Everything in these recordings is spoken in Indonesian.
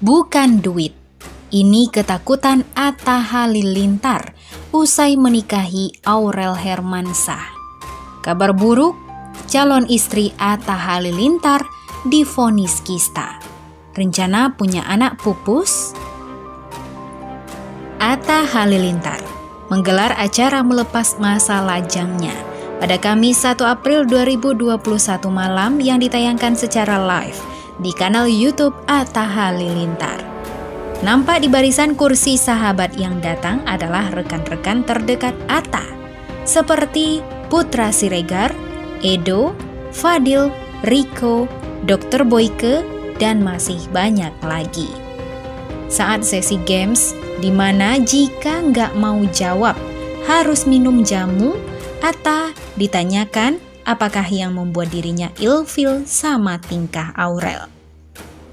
Bukan duit. Ini ketakutan Atta Halilintar usai menikahi Aurel Hermansyah. Kabar buruk, calon istri Atta Halilintar divonis kista. Rencana punya anak pupus? Atta Halilintar menggelar acara melepas masa lajangnya pada Kamis 1 April 2021 malam yang ditayangkan secara live di kanal YouTube Atta Halilintar. Nampak di barisan kursi sahabat yang datang adalah rekan-rekan terdekat Atta, seperti Putra Siregar, Edo, Fadil, Rico, Dr. Boyke, dan masih banyak lagi. Saat sesi games, di mana jika nggak mau jawab harus minum jamu, Atta ditanyakan apakah yang membuat dirinya ilfil sama tingkah Aurel.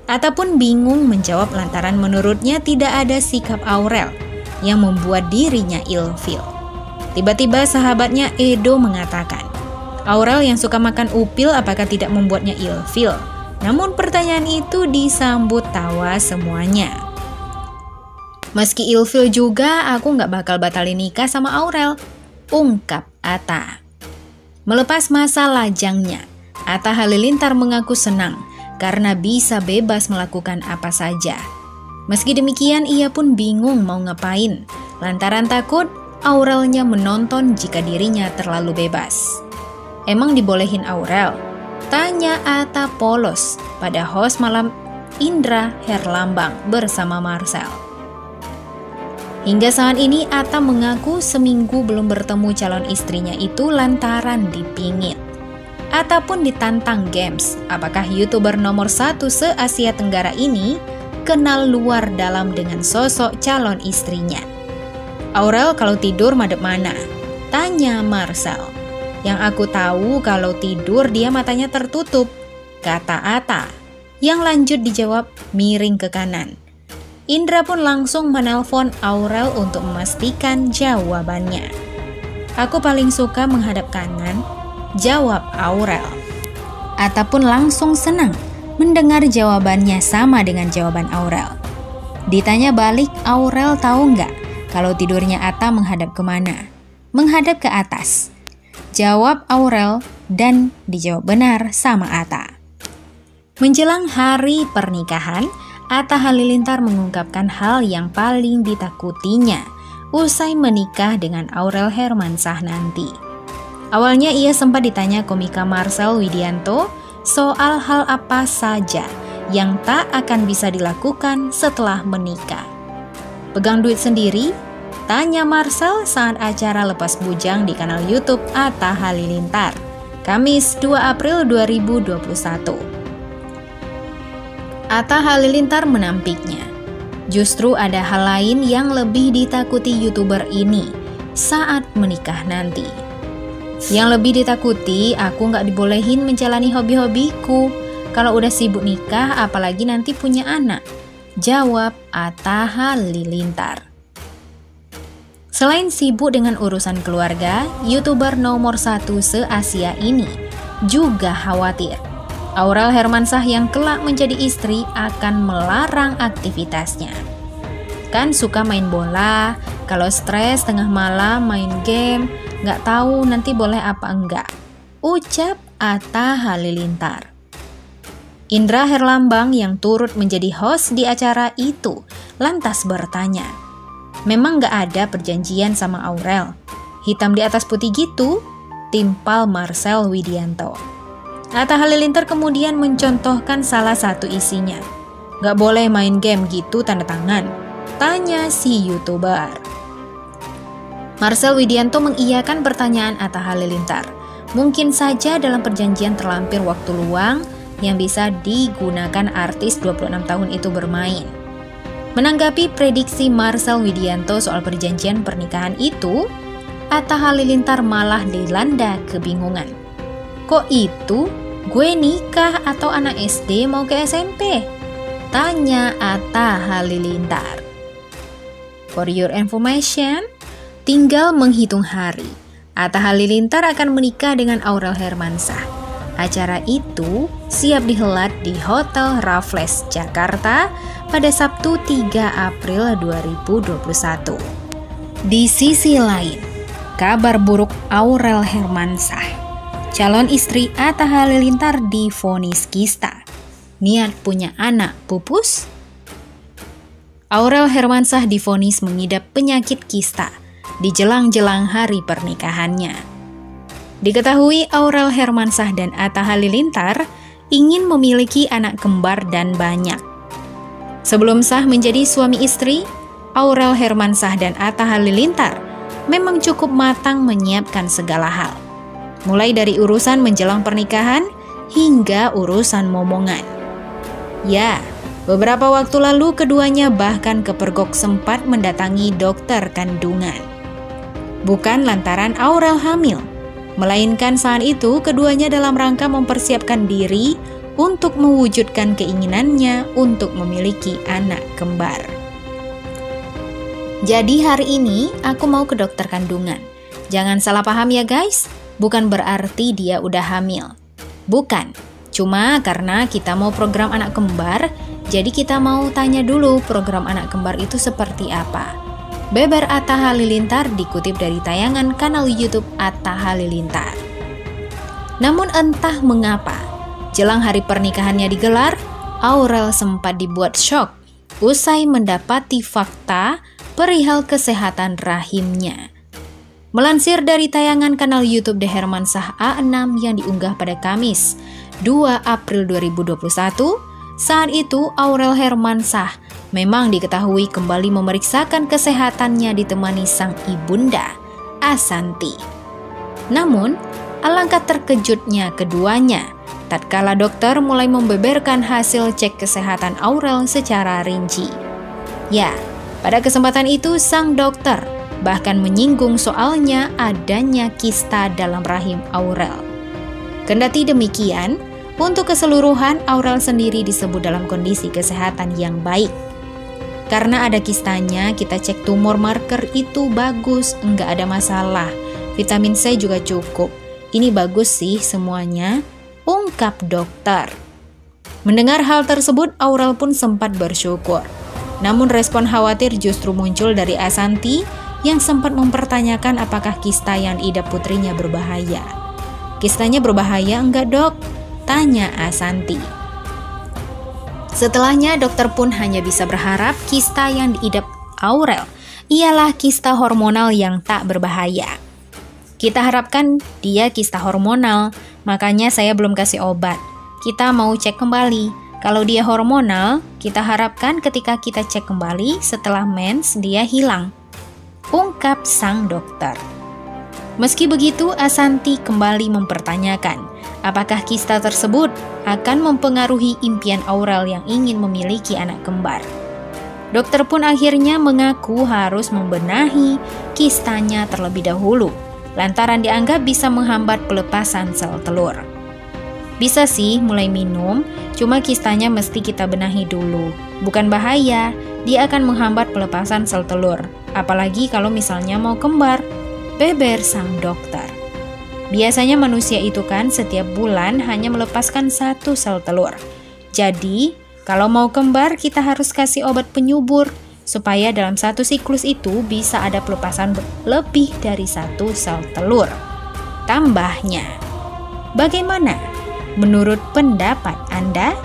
Atta pun bingung menjawab lantaran menurutnya tidak ada sikap Aurel yang membuat dirinya ilfil. Tiba-tiba sahabatnya Edo mengatakan, Aurel yang suka makan upil apakah tidak membuatnya ilfil? Namun pertanyaan itu disambut tawa semuanya. Meski ilfil juga, aku nggak bakal batalin nikah sama Aurel, ungkap Atta. Melepas masa lajangnya, Atta Halilintar mengaku senang karena bisa bebas melakukan apa saja. Meski demikian, ia pun bingung mau ngapain, lantaran takut Aurelnya menonton jika dirinya terlalu bebas. Emang dibolehin Aurel? Tanya Atta polos pada host malam Indra Herlambang bersama Marcel. Hingga saat ini Atta mengaku seminggu belum bertemu calon istrinya itu lantaran dipingit. Atta pun ditantang games, apakah YouTuber nomor 1 se-Asia Tenggara ini kenal luar dalam dengan sosok calon istrinya. Aurel kalau tidur madep mana? Tanya Marcel. Yang aku tahu kalau tidur dia matanya tertutup, kata Atta. Yang lanjut dijawab miring ke kanan. Indra pun langsung menelpon Aurel untuk memastikan jawabannya. Aku paling suka menghadap kanan, jawab Aurel. Atta pun langsung senang mendengar jawabannya sama dengan jawaban Aurel. Ditanya balik, Aurel tahu nggak kalau tidurnya Atta menghadap kemana? Menghadap ke atas. Jawab Aurel dan dijawab benar sama Atta. Menjelang hari pernikahan, Atta Halilintar mengungkapkan hal yang paling ditakutinya usai menikah dengan Aurel Hermansyah nanti. Awalnya ia sempat ditanya komika Marcel Widianto soal hal apa saja yang tak akan bisa dilakukan setelah menikah. Pegang duit sendiri? Tanya Marcel saat acara lepas bujang di kanal YouTube Atta Halilintar, Kamis 2 April 2021. Atta Halilintar menampiknya. Justru ada hal lain yang lebih ditakuti YouTuber ini saat menikah nanti. Yang lebih ditakuti, aku nggak dibolehin menjalani hobi-hobiku. Kalau udah sibuk nikah, apalagi nanti punya anak. Jawab Atta Halilintar. Selain sibuk dengan urusan keluarga, YouTuber nomor 1 se-Asia ini juga khawatir Aurel Hermansyah yang kelak menjadi istri akan melarang aktivitasnya. Kan suka main bola, kalau stres tengah malam main game, nggak tahu nanti boleh apa enggak, ucap Atta Halilintar. Indra Herlambang yang turut menjadi host di acara itu lantas bertanya, memang nggak ada perjanjian sama Aurel? Hitam di atas putih gitu? Timpal Marcel Widianto. Atta Halilintar kemudian mencontohkan salah satu isinya. Nggak boleh main game gitu tanda tangan? Tanya si YouTuber. Marcel Widianto mengiyakan pertanyaan Atta Halilintar. Mungkin saja dalam perjanjian terlampir waktu luang yang bisa digunakan artis 26 tahun itu bermain. Menanggapi prediksi Marcel Widianto soal perjanjian pernikahan itu, Atta Halilintar malah dilanda kebingungan. Kok itu? Gue nikah atau anak SD mau ke SMP? Tanya Atta Halilintar. For your information, tinggal menghitung hari, Atta Halilintar akan menikah dengan Aurel Hermansyah. Acara itu siap dihelat di Hotel Raffles, Jakarta pada Sabtu 3 April 2021. Di sisi lain, kabar buruk Aurel Hermansyah. Calon istri Atta Halilintar divonis kista. Niat punya anak pupus? Aurel Hermansyah divonis mengidap penyakit kista di jelang-jelang hari pernikahannya. Diketahui Aurel Hermansyah dan Atta Halilintar ingin memiliki anak kembar dan banyak. Sebelum sah menjadi suami istri, Aurel Hermansyah dan Atta Halilintar memang cukup matang menyiapkan segala hal. Mulai dari urusan menjelang pernikahan hingga urusan momongan. Ya, beberapa waktu lalu keduanya bahkan kepergok sempat mendatangi dokter kandungan. Bukan lantaran Aurel hamil, melainkan saat itu keduanya dalam rangka mempersiapkan diri untuk mewujudkan keinginannya untuk memiliki anak kembar. Jadi hari ini aku mau ke dokter kandungan. Jangan salah paham ya guys, bukan berarti dia udah hamil. Bukan, cuma karena kita mau program anak kembar, jadi kita mau tanya dulu program anak kembar itu seperti apa. Beber Atta Halilintar dikutip dari tayangan kanal YouTube Atta Halilintar. Namun entah mengapa, jelang hari pernikahannya digelar, Aurel sempat dibuat syok usai mendapati fakta perihal kesehatan rahimnya. Melansir dari tayangan kanal YouTube The Hermansyah A6 yang diunggah pada Kamis 2 April 2021, saat itu Aurel Hermansyah memang diketahui kembali memeriksakan kesehatannya ditemani sang ibunda, Ashanty. Namun, alangkah terkejutnya keduanya tatkala dokter mulai membeberkan hasil cek kesehatan Aurel secara rinci. Ya, pada kesempatan itu sang dokter bahkan menyinggung soalnya adanya kista dalam rahim Aurel. Kendati demikian, untuk keseluruhan Aurel sendiri disebut dalam kondisi kesehatan yang baik. Karena ada kistanya, kita cek tumor marker itu bagus, enggak ada masalah. Vitamin C juga cukup. Ini bagus sih semuanya, ungkap dokter. Mendengar hal tersebut, Aurel pun sempat bersyukur. Namun respon khawatir justru muncul dari Ashanty yang sempat mempertanyakan apakah kista yang diidap putrinya berbahaya. Kistanya berbahaya enggak dok? Tanya Ashanty. Setelahnya dokter pun hanya bisa berharap kista yang diidap Aurel ialah kista hormonal yang tak berbahaya. Kita harapkan dia kista hormonal, makanya saya belum kasih obat. Kita mau cek kembali. Kalau dia hormonal, kita harapkan ketika kita cek kembali setelah mens dia hilang, ungkap sang dokter. Meski begitu, Ashanty kembali mempertanyakan apakah kista tersebut akan mempengaruhi impian Aurel yang ingin memiliki anak kembar. Dokter pun akhirnya mengaku harus membenahi kistanya terlebih dahulu, lantaran dianggap bisa menghambat pelepasan sel telur. Bisa sih mulai minum, cuma kistanya mesti kita benahi dulu. Bukan bahaya, dia akan menghambat pelepasan sel telur, apalagi kalau misalnya mau kembar, beber sang dokter. Biasanya manusia itu kan setiap bulan hanya melepaskan 1 sel telur. Jadi, kalau mau kembar kita harus kasih obat penyubur supaya dalam 1 siklus itu bisa ada pelepasan lebih dari 1 sel telur. Tambahnya, bagaimana menurut pendapat Anda?